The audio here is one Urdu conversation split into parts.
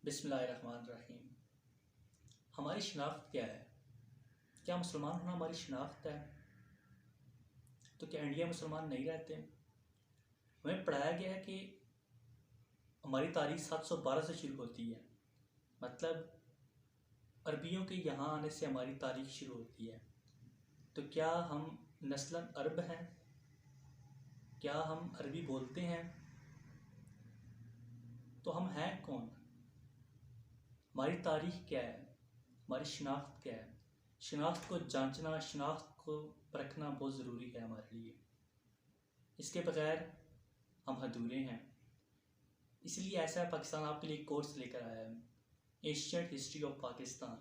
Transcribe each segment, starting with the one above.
بسم اللہ الرحمن الرحیم۔ ہماری شناخت کیا ہے؟ کیا مسلمان ہونا ہماری شناخت ہے؟ تو کیا انڈیا مسلمان نہیں رہتے؟ ہمیں پڑھایا گیا ہے کہ ہماری تاریخ 712 سے شروع ہوتی ہے، مطلب عربیوں کے یہاں آنے سے ہماری تاریخ شروع ہوتی ہے۔ تو کیا ہم نسلاً عرب ہیں؟ کیا ہم عربی بولتے ہیں؟ تو ہم ہیں کون؟ ہماری تاریخ کیا ہے؟ ہماری شناخت کیا ہے؟ شناخت کو جانچنا، شناخت کو پرکھنا بہت ضروری ہے ہمارے لیے۔ اس کے بغیر ہم ادھورے ہیں۔ اس لیے ایسا پاکستان آپ کے لیے کورس لے کر آیا ہے، ایشینٹ ہسٹری آف پاکستان،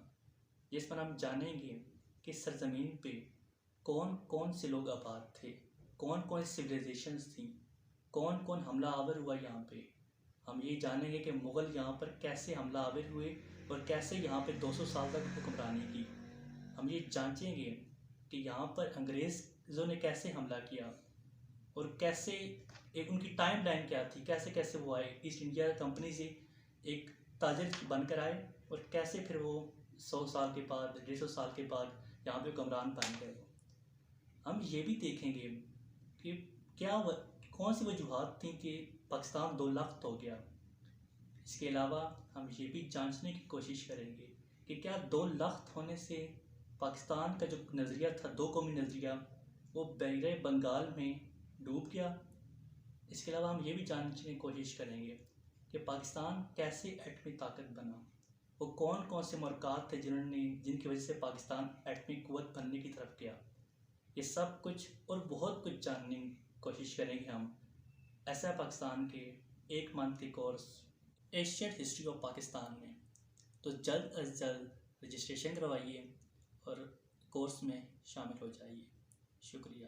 جس پر ہم جانیں گے کہ سرزمین پہ کون کون سے لوگ آباد تھے، کون کون سویلائزیشنز تھیں، کون کون حملہ آور ہوا یہاں پہ۔ ہم یہ جانیں گے کہ مغل یہاں پر کیسے حملہ آور ہوئے اور کیسے یہاں پہ 200 سال تک حکمرانی کی۔ ہم یہ جانچیں گے کہ یہاں پر انگریزوں نے کیسے حملہ کیا اور کیسے ان کی ٹائم لائن کیا تھی، کیسے کیسے وہ آئے ایسٹ انڈیا کمپنی سے ایک تاجر بن کر آئے اور کیسے پھر وہ 100 سال کے بعد 150 سال کے بعد یہاں پہ حکمران بن گئے۔ ہم یہ بھی دیکھیں گے کہ کون سی وجوہات تھیں کہ پاکستان 2 لخت ہو گیا۔ اس کے علاوہ ہم یہ بھی جانچنے کی کوشش کریں گے کہ کیا 2 لخت ہونے سے پاکستان کا جو نظریہ تھا، 2 قومی نظریہ، وہ بحیرہ بنگال میں ڈوب گیا۔ اس کے علاوہ ہم یہ بھی جانچنے کی کوشش کریں گے کہ پاکستان کیسے ایٹمی طاقت بنا، وہ کون کون سے محرکات تھے جن کی وجہ سے پاکستان ایٹمی قوت بننے کی طرف گیا۔ یہ سب کچھ اور بہت کچھ جاننے کی کوشش کریں گے ہم ایسا پاکستان کے 1 منتھ کے کورس ایشینٹ ہسٹری آف پاکستان میں۔ تو جلد از جلد رجسٹریشن کروائیے اور کورس میں شامل ہو جائیے۔ شکریہ۔